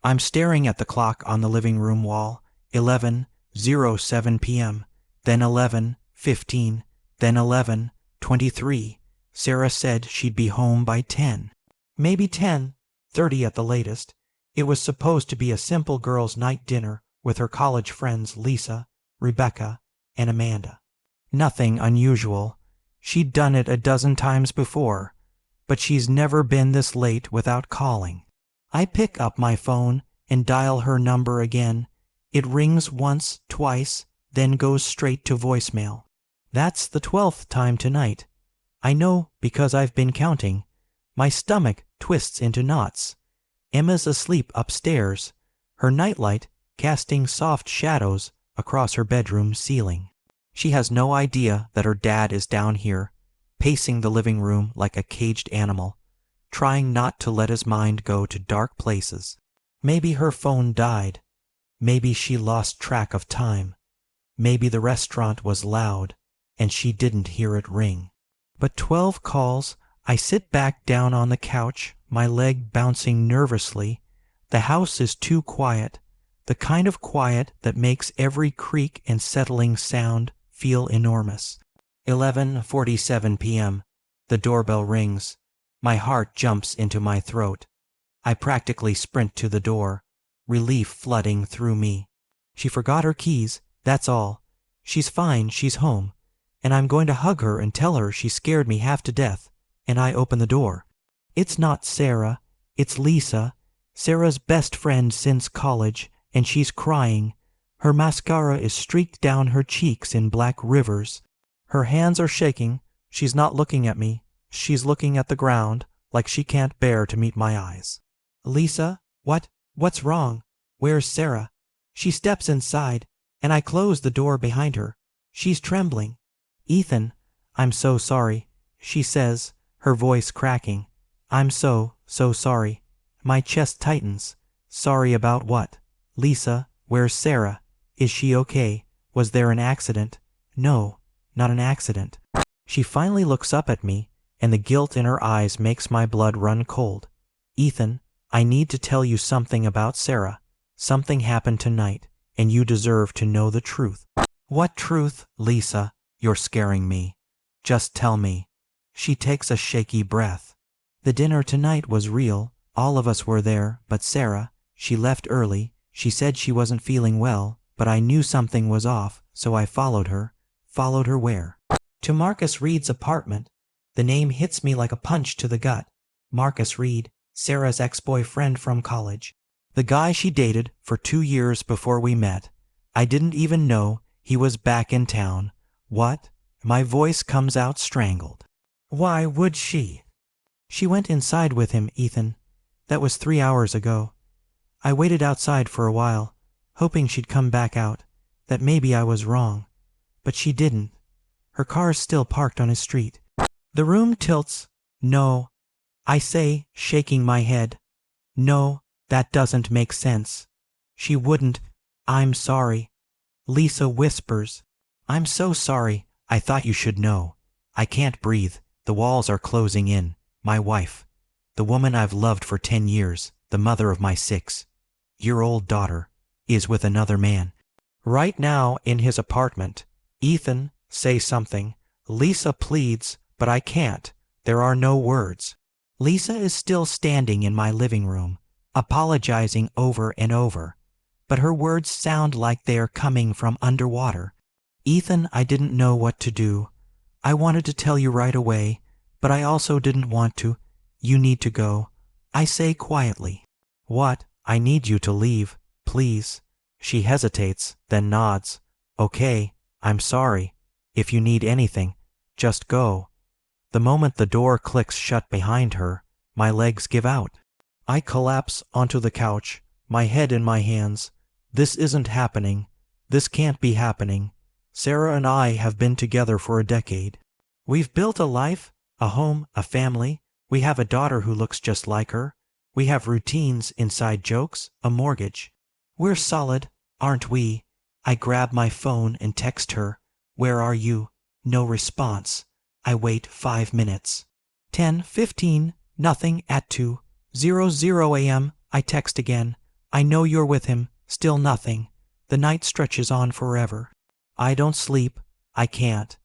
I'm staring at the clock on the living room wall. 11:07 p.m., then 11:15, then 11:23. Sarah said she'd be home by 10. Maybe 10:30 at the latest. It was supposed to be a simple girls' night dinner with her college friends Lisa, Rebecca, and Amanda. Nothing unusual. She'd done it a dozen times before, but she's never been this late without calling. I pick up my phone and dial her number again. It rings once, twice, then goes straight to voicemail. That's the 12th time tonight. I know because I've been counting. My stomach twists into knots. Emma's asleep upstairs, her nightlight casting soft shadows across her bedroom ceiling. She has no idea that her dad is down here, pacing the living room like a caged animal, trying not to let his mind go to dark places. Maybe her phone died. Maybe she lost track of time. Maybe the restaurant was loud and she didn't hear it ring. But 12 calls. I sit back down on the couch, my leg bouncing nervously. The house is too quiet, the kind of quiet that makes every creak and settling sound feel enormous. 11:47 p.m. The doorbell rings. My heart jumps into my throat. I practically sprint to the door, relief flooding through me. She forgot her keys, that's all. She's fine, she's home. And I'm going to hug her and tell her she scared me half to death. And I open the door. It's not Sarah, it's Lisa, Sarah's best friend since college, and she's crying. Her mascara is streaked down her cheeks in black rivers. Her hands are shaking. She's not looking at me. She's looking at the ground, like she can't bear to meet my eyes. Lisa, what's wrong? Where's Sarah? She steps inside, and I close the door behind her. She's trembling. Ethan, I'm so sorry, she says, her voice cracking. I'm so sorry. My chest tightens. Sorry about what? Lisa, where's Sarah? Is she okay? Was there an accident? No, not an accident. She finally looks up at me, and the guilt in her eyes makes my blood run cold. Ethan, I need to tell you something about Sarah. Something happened tonight, and you deserve to know the truth. What truth, Lisa? You're scaring me. Just tell me. She takes a shaky breath. The dinner tonight was real. All of us were there, but Sarah, she left early. She said she wasn't feeling well, but I knew something was off, so I followed her. Followed her where? To Marcus Reed's apartment. The name hits me like a punch to the gut. Marcus Reed, Sarah's ex-boyfriend from college. The guy she dated for 2 years before we met. I didn't even know he was back in town. What? My voice comes out strangled. Why would she? She went inside with him, Ethan. That was 3 hours ago. I waited outside for a while, hoping she'd come back out, that maybe I was wrong. But she didn't. Her car's still parked on his street. The room tilts. No, I say, shaking my head. No, that doesn't make sense. She wouldn't. I'm sorry. Lisa whispers. I'm so sorry. I thought you should know. I can't breathe. The walls are closing in. My wife. The woman I've loved for 10 years, the mother of my 6-year-old daughter, is with another man. Right now in his apartment. Ethan, say something. Lisa pleads, but I can't. There are no words. Lisa is still standing in my living room, apologizing over and over, but her words sound like they are coming from underwater. Ethan, I didn't know what to do. I wanted to tell you right away, but I also didn't want to. You need to go. I say quietly. What? I need you to leave, please. She hesitates, then nods. Okay, I'm sorry. If you need anything, just go. The moment the door clicks shut behind her, my legs give out. I collapse onto the couch, my head in my hands. This isn't happening. This can't be happening. Sarah and I have been together for a decade. We've built a life, a home, a family. We have a daughter who looks just like her. We have routines, inside jokes, a mortgage. We're solid, aren't we? I grab my phone and text her. Where are you? No response. I wait 5 minutes. 10:15, nothing at 2:00 a.m. I text again. I know you're with him, still nothing. The night stretches on forever. I don't sleep, I can't.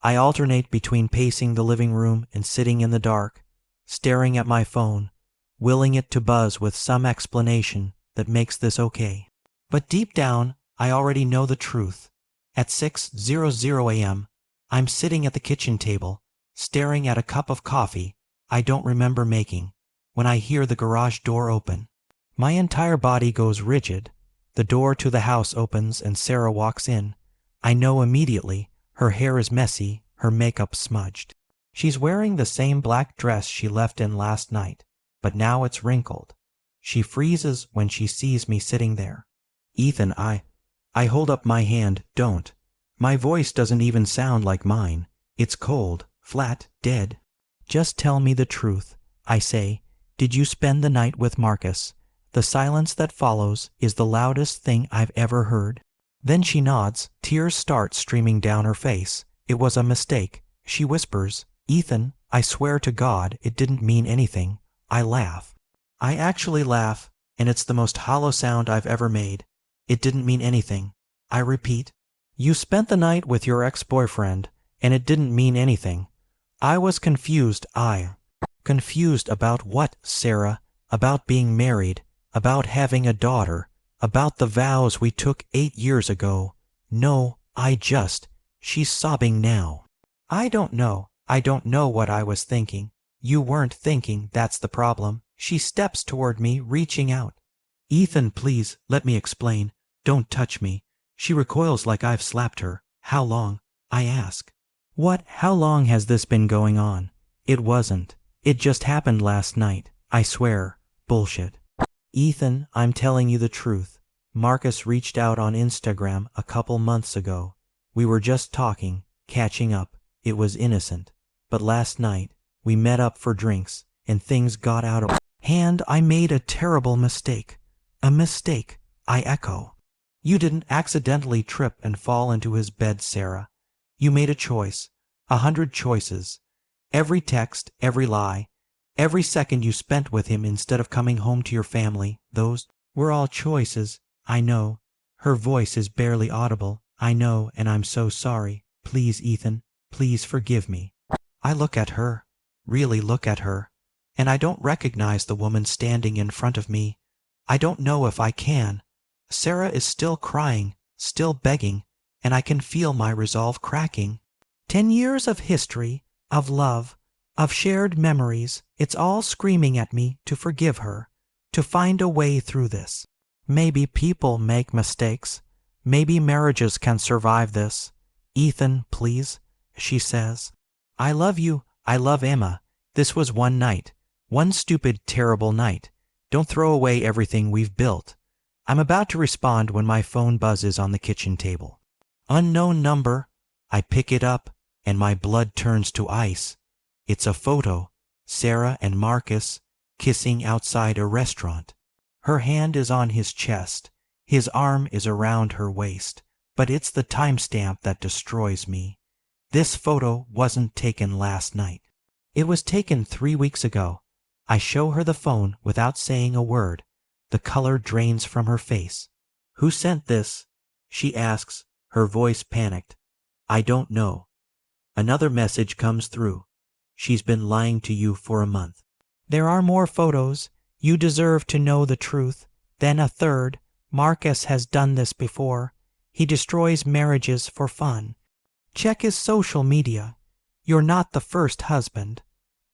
I alternate between pacing the living room and sitting in the dark, staring at my phone, willing it to buzz with some explanation that makes this okay. But deep down, I already know the truth. At 6:00 a.m., I'm sitting at the kitchen table, staring at a cup of coffee I don't remember making, when I hear the garage door open. My entire body goes rigid. The door to the house opens and Sarah walks in. I know immediately. Her hair is messy, her makeup smudged. She's wearing the same black dress she left in last night, but now it's wrinkled. She freezes when she sees me sitting there. Ethan, I hold up my hand. Don't. My voice doesn't even sound like mine. It's cold, flat, dead. Just tell me the truth, I say. Did you spend the night with Marcus? The silence that follows is the loudest thing I've ever heard. Then she nods, tears start streaming down her face. It was a mistake. She whispers, Ethan, I swear to God it didn't mean anything. I laugh. I actually laugh, and it's the most hollow sound I've ever made. It didn't mean anything. I repeat, you spent the night with your ex-boyfriend, and it didn't mean anything. I was confused. Confused about what, Sarah? About being married, about having a daughter, about the vows we took 8 years ago. No, she's sobbing now. I don't know what I was thinking. You weren't thinking, that's the problem. She steps toward me, reaching out. Ethan, please, let me explain. Don't touch me. She recoils like I've slapped her. How long? I ask. What? How long has this been going on? It wasn't. It just happened last night. I swear. Bullshit. Ethan, I'm telling you the truth. Marcus reached out on Instagram a couple months ago. We were just talking, catching up. It was innocent. But last night, we met up for drinks, and things got out of hand. I made a terrible mistake. A mistake, I echo. You didn't accidentally trip and fall into his bed, Sarah. You made a choice. 100 choices. Every text, every lie, every second you spent with him instead of coming home to your family, those were all choices. I know. Her voice is barely audible. I know, and I'm so sorry. Please, Ethan, please forgive me. I look at her, really look at her, and I don't recognize the woman standing in front of me. I don't know if I can. Sarah is still crying, still begging, and I can feel my resolve cracking. 10 years of history, of love, of shared memories, it's all screaming at me to forgive her, to find a way through this. Maybe people make mistakes. Maybe marriages can survive this. Ethan, please, she says. I love you. I love Emma. This was one night. One stupid, terrible night. Don't throw away everything we've built. I'm about to respond when my phone buzzes on the kitchen table. Unknown number. I pick it up, and my blood turns to ice. It's a photo. Sarah and Marcus kissing outside a restaurant. Her hand is on his chest. His arm is around her waist. But it's the timestamp that destroys me. This photo wasn't taken last night. It was taken 3 weeks ago. I show her the phone without saying a word. The color drains from her face. Who sent this? She asks, her voice panicked. I don't know. Another message comes through. She's been lying to you for a month. There are more photos. You deserve to know the truth. Then a third. Marcus has done this before. He destroys marriages for fun. Check his social media. You're not the first husband.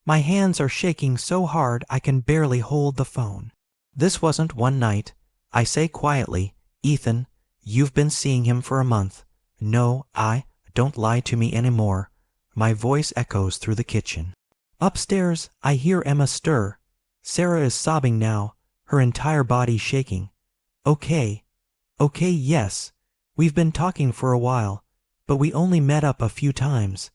My hands are shaking so hard I can barely hold the phone. This wasn't one night. I say quietly, Ethan, you've been seeing him for a month. No, don't lie to me anymore. My voice echoes through the kitchen. Upstairs, I hear Emma stir. Sarah is sobbing now, her entire body shaking. Okay, yes. We've been talking for a while, but we only met up a few times.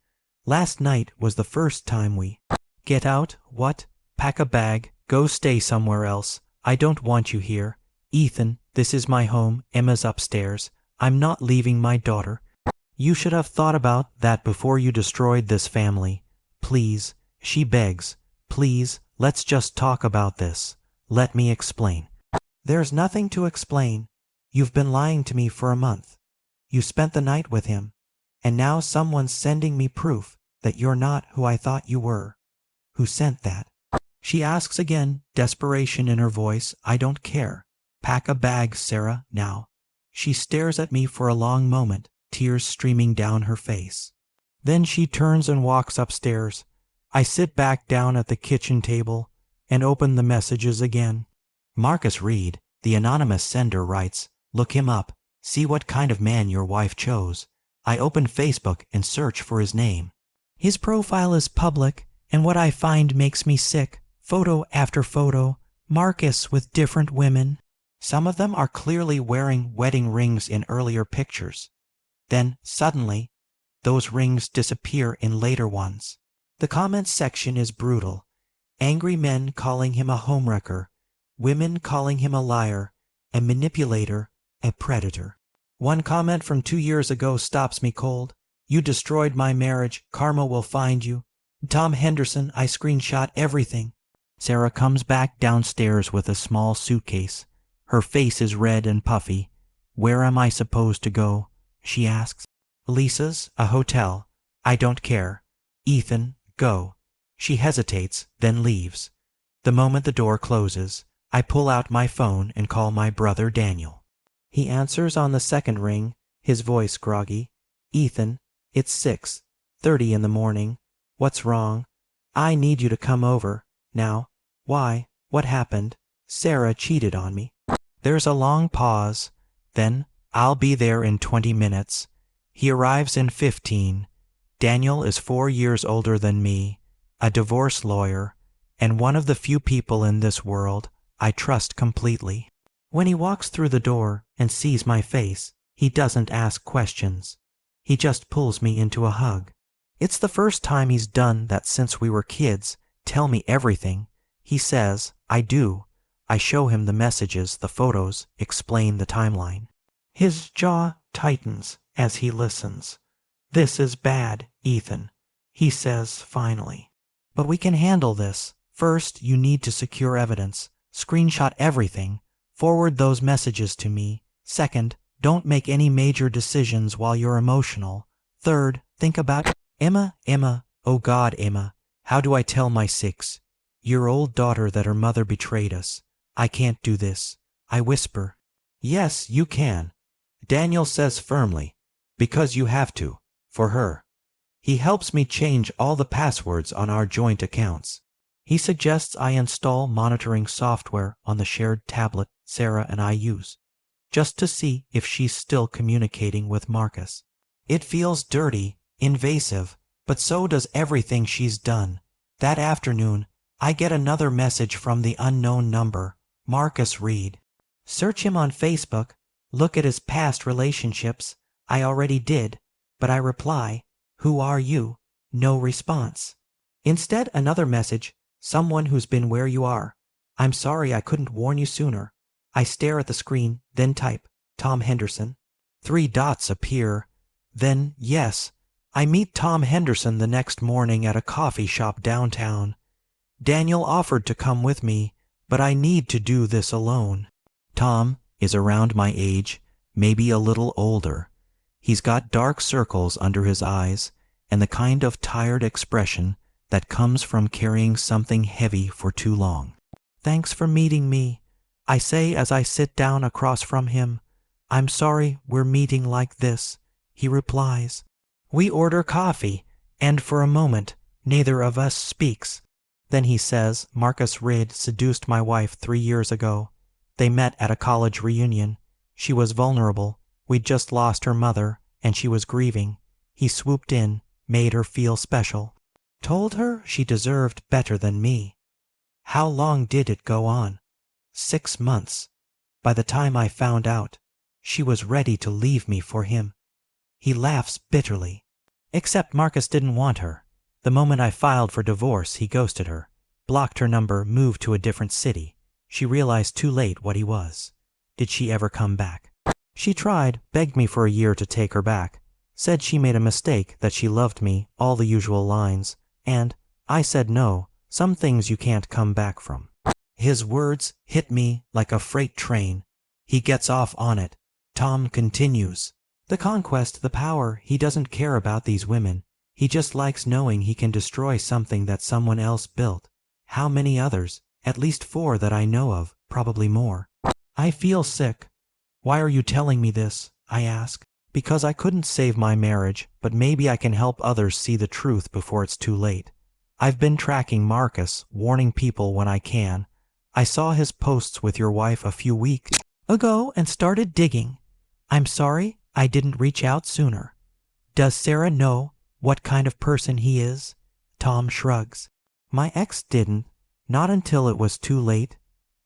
Last night was the first time we... Get out, what? Pack a bag, go stay somewhere else. I don't want you here. Ethan, this is my home. Emma's upstairs. I'm not leaving my daughter. You should have thought about that before you destroyed this family. Please, she begs. Please, let's just talk about this. Let me explain. There's nothing to explain. You've been lying to me for a month. You spent the night with him, and now someone's sending me proof that you're not who I thought you were. Who sent that? She asks again, desperation in her voice. I don't care. Pack a bag, Sarah, now. She stares at me for a long moment, tears streaming down her face. Then she turns and walks upstairs. I sit back down at the kitchen table and open the messages again. Marcus Reed, the anonymous sender, writes, "Look him up. See what kind of man your wife chose." I open Facebook and search for his name. His profile is public, and what I find makes me sick. Photo after photo, Marcus with different women. Some of them are clearly wearing wedding rings in earlier pictures. Then, suddenly, those rings disappear in later ones. The comments section is brutal. Angry men calling him a homewrecker, women calling him a liar, a manipulator, a predator. One comment from 2 years ago stops me cold. You destroyed my marriage. Karma will find you. Tom Henderson, I screenshot everything. Sarah comes back downstairs with a small suitcase. Her face is red and puffy. Where am I supposed to go? She asks. Lisa's, a hotel. I don't care. Ethan, go. She hesitates, then leaves. The moment the door closes, I pull out my phone and call my brother Daniel. He answers on the second ring, his voice groggy. Ethan, it's 6:30 in the morning. What's wrong? I need you to come over. Now. Why? What happened? Sarah cheated on me. There's a long pause. Then, I'll be there in 20 minutes. He arrives in 15. Daniel is 4 years older than me, a divorce lawyer, and one of the few people in this world I trust completely. When he walks through the door and sees my face, he doesn't ask questions. He just pulls me into a hug. It's the first time he's done that since we were kids. Tell me everything. He says, I do. I show him the messages, the photos, explain the timeline. His jaw tightens as he listens. This is bad, Ethan, he says finally. But we can handle this. First, you need to secure evidence. Screenshot everything. Forward those messages to me. Second, don't make any major decisions while you're emotional. Third, think about Emma, oh God, Emma. How do I tell my 6-year-old daughter that her mother betrayed us? I can't do this. I whisper. Yes, you can. Daniel says firmly. Because you have to. For her. He helps me change all the passwords on our joint accounts. He suggests I install monitoring software on the shared tablet Sarah and I use, just to see if she's still communicating with Marcus. It feels dirty, invasive, but so does everything she's done. That afternoon, I get another message from the unknown number, Marcus Reed. Search him on Facebook, look at his past relationships. I already did, but I reply, who are you? No response. Instead, another message, someone who's been where you are. I'm sorry I couldn't warn you sooner. I stare at the screen, then type, Tom Henderson. 3 dots appear. Then, yes, I meet Tom Henderson the next morning at a coffee shop downtown. Daniel offered to come with me, but I need to do this alone. Tom is around my age, maybe a little older. He's got dark circles under his eyes and the kind of tired expression that comes from carrying something heavy for too long. Thanks for meeting me, I say as I sit down across from him. I'm sorry we're meeting like this, he replies. We order coffee, and for a moment, neither of us speaks. Then he says Marcus Reed seduced my wife 3 years ago. They met at a college reunion. She was vulnerable. We'd just lost her mother, and she was grieving. He swooped in, made her feel special. Told her she deserved better than me. How long did it go on? 6 months. By the time I found out, she was ready to leave me for him. He laughs bitterly. Except Marcus didn't want her. The moment I filed for divorce, he ghosted her, blocked her number, moved to a different city. She realized too late what he was. Did she ever come back? She tried, begged me for a year to take her back, said she made a mistake, that she loved me, all the usual lines, and I said no, some things you can't come back from. His words hit me like a freight train. He gets off on it. Tom continues. The conquest, the power, he doesn't care about these women. He just likes knowing he can destroy something that someone else built. How many others? At least 4 that I know of, probably more. I feel sick. Why are you telling me this? I ask. Because I couldn't save my marriage, but maybe I can help others see the truth before it's too late. I've been tracking Marcus, warning people when I can. I saw his posts with your wife a few weeks ago and started digging. I'm sorry I didn't reach out sooner. Does Sarah know what kind of person he is? Tom shrugs. My ex didn't. Not until it was too late.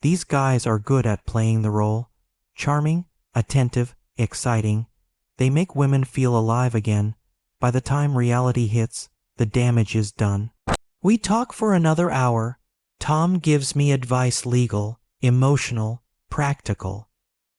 These guys are good at playing the role. Charming, attentive, exciting. They make women feel alive again. By the time reality hits, the damage is done. We talk for another hour. Tom gives me advice, legal, emotional, practical.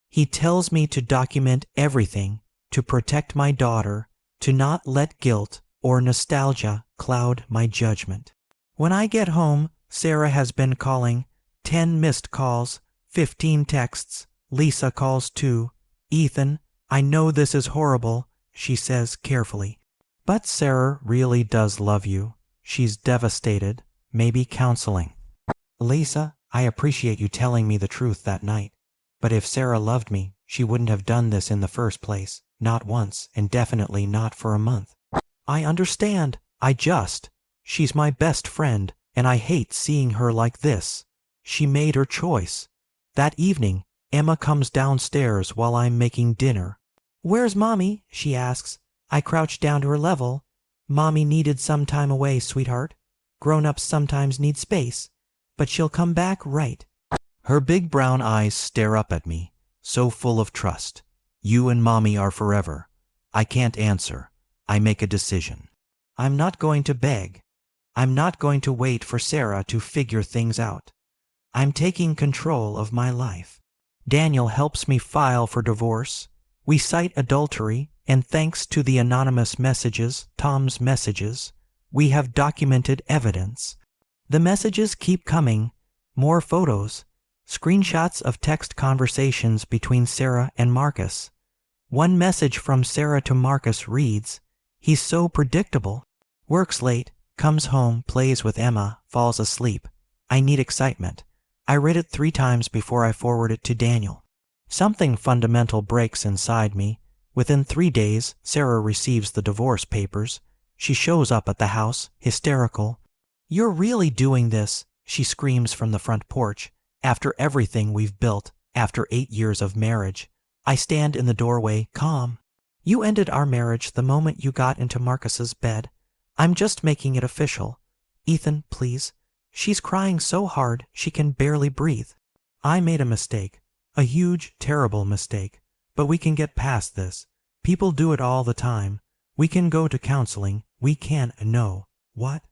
He tells me to document everything, to protect my daughter, to not let guilt or nostalgia cloud my judgment. When I get home, Sarah has been calling. 10 missed calls, 15 texts. Lisa calls too. Ethan, I know this is horrible, she says carefully. But Sarah really does love you. She's devastated. Maybe counseling. Lisa, I appreciate you telling me the truth that night. But if Sarah loved me, she wouldn't have done this in the first place. Not once, and definitely not for a month. I understand. She's my best friend, and I hate seeing her like this. She made her choice. That evening, Emma comes downstairs while I'm making dinner. Where's Mommy? She asks. I crouch down to her level. Mommy needed some time away, sweetheart. Grown-ups sometimes need space, but she'll come back right. Her big brown eyes stare up at me, so full of trust. You and Mommy are forever. I can't answer. I make a decision. I'm not going to beg. I'm not going to wait for Sarah to figure things out. I'm taking control of my life. Daniel helps me file for divorce. We cite adultery, and thanks to the anonymous messages, Tom's messages, we have documented evidence. The messages keep coming. More photos, screenshots of text conversations between Sarah and Marcus. One message from Sarah to Marcus reads, "He's so predictable. Works late, comes home, plays with Emma, falls asleep. I need excitement." I read it 3 times before I forward it to Daniel. Something fundamental breaks inside me. Within 3 days, Sarah receives the divorce papers. She shows up at the house, hysterical. "You're really doing this," she screams from the front porch. After everything we've built, after 8 years of marriage, I stand in the doorway, calm. "You ended our marriage the moment you got into Marcus's bed. I'm just making it official. Ethan, please." She's crying so hard she can barely breathe. I made a mistake. A huge, terrible mistake. But we can get past this. People do it all the time. We can go to counseling. We can know. What?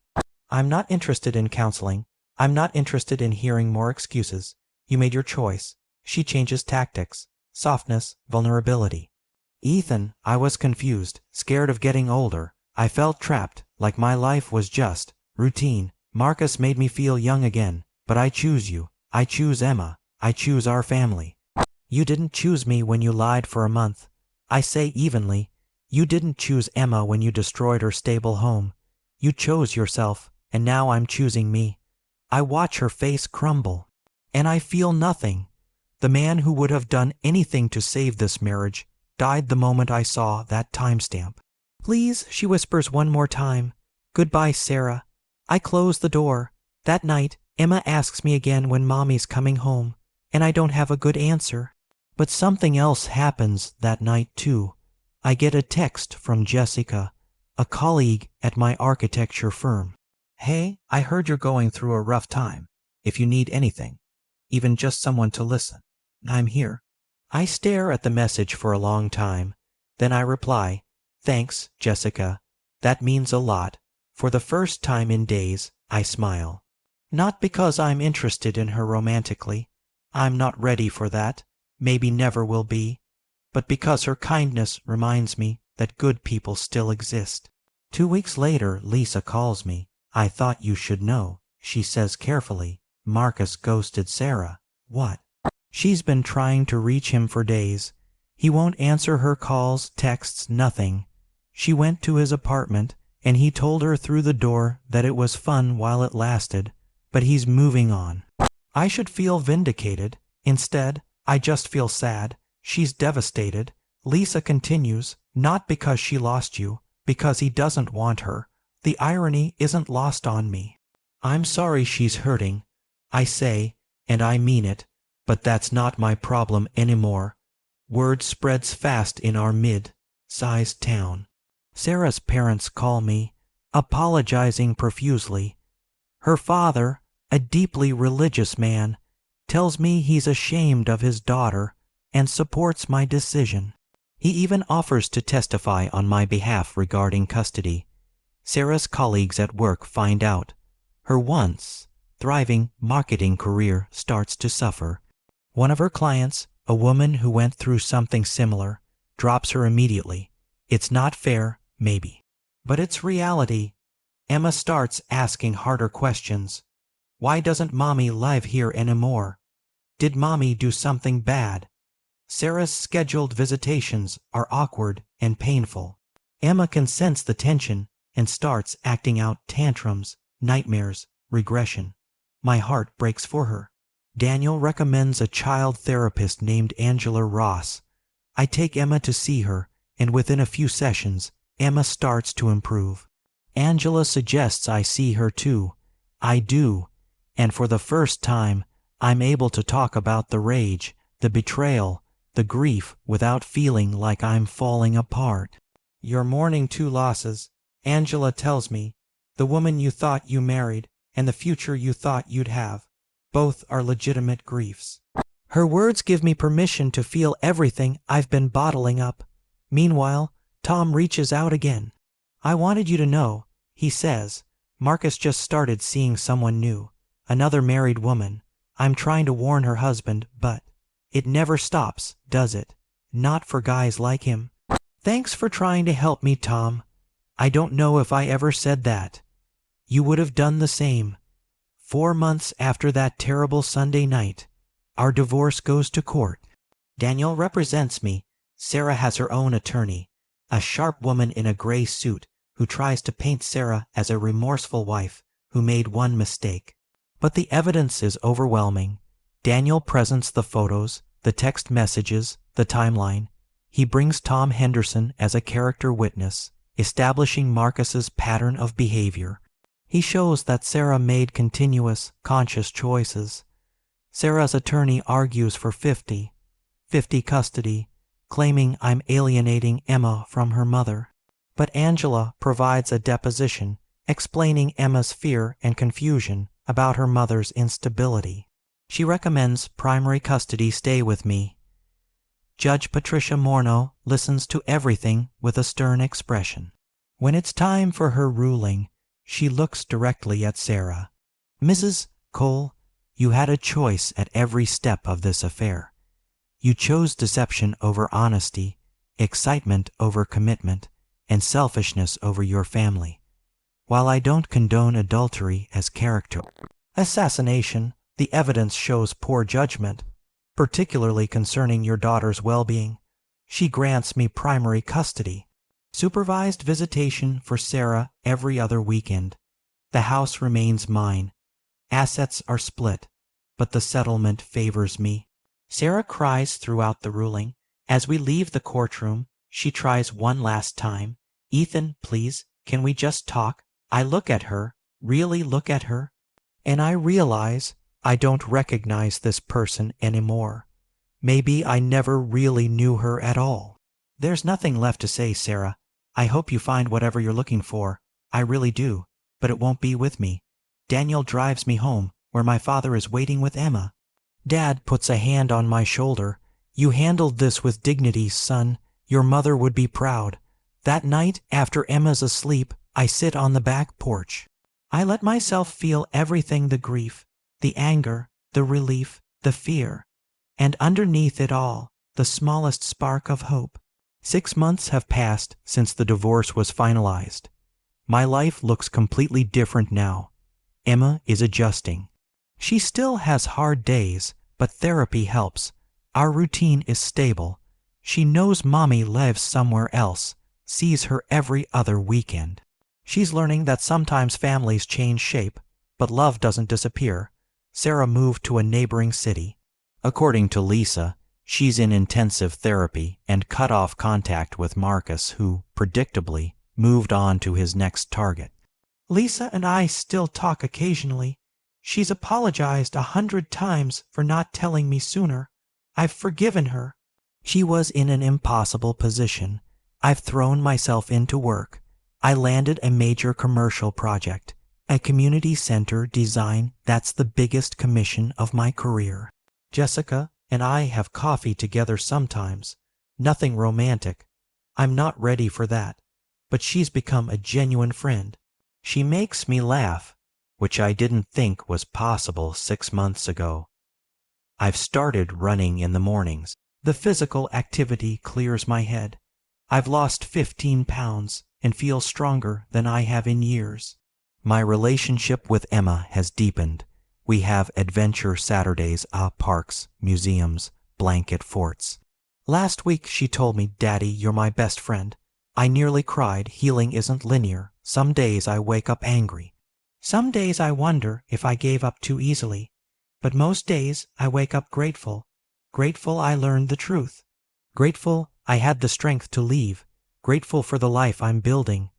I'm not interested in counseling. I'm not interested in hearing more excuses. You made your choice. She changes tactics. Softness, vulnerability. Ethan, I was confused, scared of getting older. I felt trapped, like my life was just routine. Marcus made me feel young again. But I choose you. I choose Emma. I choose our family. You didn't choose me when you lied for a month. I say evenly. You didn't choose Emma when you destroyed her stable home. You chose yourself, and now I'm choosing me. I watch her face crumble, and I feel nothing. The man who would have done anything to save this marriage died the moment I saw that timestamp. "Please," she whispers one more time. "Goodbye, Sarah." I close the door. That night, Emma asks me again when Mommy's coming home, and I don't have a good answer. But something else happens that night too. I get a text from Jessica, a colleague at my architecture firm. "Hey, I heard you're going through a rough time. If you need anything, even just someone to listen, I'm here." I stare at the message for a long time. Then I reply, "Thanks, Jessica. That means a lot." For the first time in days, I smile. Not because I'm interested in her romantically. I'm not ready for that. Maybe never will be. But because her kindness reminds me that good people still exist. 2 weeks later, Lisa calls me. "I thought you should know," she says carefully. Marcus ghosted Sarah. What? She's been trying to reach him for days. He won't answer her calls, texts, nothing. She went to his apartment, and he told her through the door that it was fun while it lasted, but he's moving on. I should feel vindicated. Instead, I just feel sad. She's devastated. Lisa continues, not because she lost you, because he doesn't want her. The irony isn't lost on me. I'm sorry she's hurting. I say, and I mean it, but that's not my problem anymore. Word spreads fast in our mid-sized town. Sarah's parents call me, apologizing profusely. Her father, a deeply religious man, tells me he's ashamed of his daughter and supports my decision. He even offers to testify on my behalf regarding custody. Sarah's colleagues at work find out. Her once thriving marketing career starts to suffer. One of her clients, a woman who went through something similar, drops her immediately. It's not fair, maybe. But it's reality. Emma starts asking harder questions. Why doesn't Mommy live here anymore? Did Mommy do something bad? Sarah's scheduled visitations are awkward and painful. Emma can sense the tension and starts acting out tantrums, nightmares, regression. My heart breaks for her. Daniel recommends a child therapist named Angela Ross. I take Emma to see her, and within a few sessions, Emma starts to improve. Angela suggests I see her too. I do, and for the first time, I'm able to talk about the rage, the betrayal, the grief without feeling like I'm falling apart. You're mourning two losses, Angela tells me, the woman you thought you married and the future you thought you'd have. Both are legitimate griefs. Her words give me permission to feel everything I've been bottling up. Meanwhile, Tom reaches out again. I wanted you to know, he says. Marcus just started seeing someone new, another married woman. I'm trying to warn her husband, but it never stops, does it? Not for guys like him. Thanks for trying to help me, Tom. I don't know if I ever said that. You would have done the same. 4 months after that terrible Sunday night, our divorce goes to court. Daniel represents me. Sarah has her own attorney, a sharp woman in a gray suit who tries to paint Sarah as a remorseful wife who made one mistake. But the evidence is overwhelming. Daniel presents the photos, the text messages, the timeline. He brings Tom Henderson as a character witness, establishing Marcus's pattern of behavior. He shows that Sarah made continuous, conscious choices. Sarah's attorney argues for 50 custody, claiming I'm alienating Emma from her mother. But Angela provides a deposition explaining Emma's fear and confusion about her mother's instability. She recommends primary custody stay with me. Judge Patricia Morneau listens to everything with a stern expression. When it's time for her ruling, she looks directly at Sarah. Mrs. Cole, you had a choice at every step of this affair. You chose deception over honesty, excitement over commitment, and selfishness over your family. While I don't condone adultery as character assassination, the evidence shows poor judgment, particularly concerning your daughter's well-being. She grants me primary custody. Supervised visitation for Sarah every other weekend. The house remains mine. Assets are split, but the settlement favors me. Sarah cries throughout the ruling. As we leave the courtroom, she tries one last time. Ethan, please, can we just talk? I look at her, really look at her, and I realize I don't recognize this person anymore. Maybe I never really knew her at all. There's nothing left to say, Sarah. I hope you find whatever you're looking for. I really do, but it won't be with me. Daniel drives me home, where my father is waiting with Emma. Dad puts a hand on my shoulder. You handled this with dignity, son. Your mother would be proud. That night, after Emma's asleep, I sit on the back porch. I let myself feel everything, the grief, the anger, the relief, the fear, and underneath it all, the smallest spark of hope. 6 months have passed since the divorce was finalized. My life looks completely different now. Emma is adjusting. She still has hard days, but therapy helps. Our routine is stable. She knows Mommy lives somewhere else, sees her every other weekend. She's learning that sometimes families change shape, but love doesn't disappear. Sarah moved to a neighboring city. According to Lisa, she's in intensive therapy and cut off contact with Marcus, who, predictably, moved on to his next target. Lisa and I still talk occasionally. She's apologized 100 times for not telling me sooner. I've forgiven her. She was in an impossible position. I've thrown myself into work. I landed a major commercial project, a community center design that's the biggest commission of my career. Jessica and I have coffee together sometimes. Nothing romantic. I'm not ready for that. But she's become a genuine friend. She makes me laugh, which I didn't think was possible 6 months ago. I've started running in the mornings. The physical activity clears my head. I've lost 15 pounds and feel stronger than I have in years. My relationship with Emma has deepened. We have adventure Saturdays at parks, museums, blanket forts. Last week she told me, "Daddy, you're my best friend." I nearly cried. Healing isn't linear. Some days I wake up angry. Some days I wonder if I gave up too easily. But most days I wake up grateful. Grateful I learned the truth. Grateful I had the strength to leave. Grateful for the life I'm building.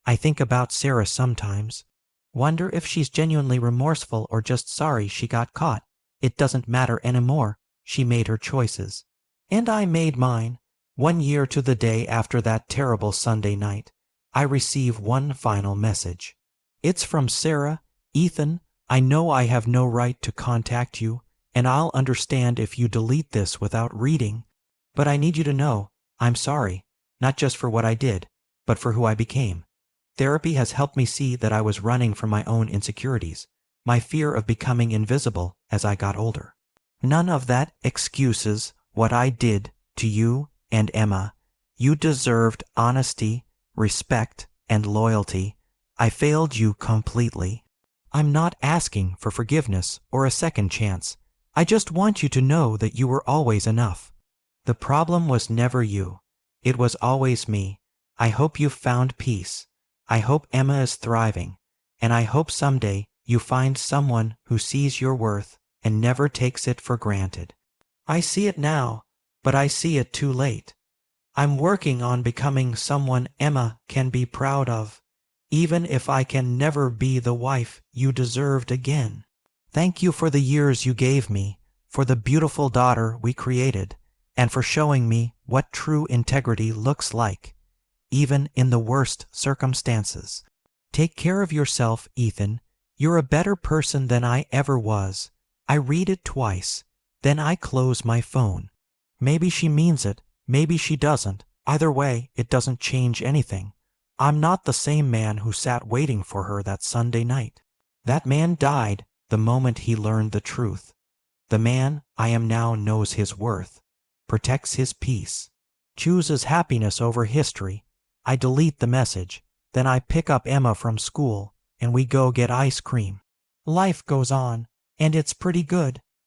I think about Sarah sometimes. Wonder if she's genuinely remorseful or just sorry she got caught. It doesn't matter anymore. She made her choices. And I made mine. 1 year to the day after that terrible Sunday night, I receive one final message. It's from Sarah. "Ethan, I know I have no right to contact you, and I'll understand if you delete this without reading. But I need you to know, I'm sorry, not just for what I did, but for who I became. Therapy has helped me see that I was running from my own insecurities, my fear of becoming invisible as I got older. None of that excuses what I did to you and Emma. You deserved honesty, respect, and loyalty. I failed you completely. I'm not asking for forgiveness or a second chance. I just want you to know that you were always enough. The problem was never you. It was always me. I hope you've found peace. I hope Emma is thriving. And I hope someday you find someone who sees your worth and never takes it for granted. I see it now, but I see it too late. I'm working on becoming someone Emma can be proud of, even if I can never be the wife you deserved again. Thank you for the years you gave me, for the beautiful daughter we created, and for showing me what true integrity looks like, even in the worst circumstances. Take care of yourself, Ethan. You're a better person than I ever was. I read it twice, then I close my phone. Maybe she means it, maybe she doesn't. Either way, it doesn't change anything. I'm not the same man who sat waiting for her that Sunday night. That man died the moment he learned the truth. The man I am now knows his worth, protects his peace, chooses happiness over history. I delete the message, then I pick up Emma from school, and we go get ice cream. Life goes on, and it's pretty good.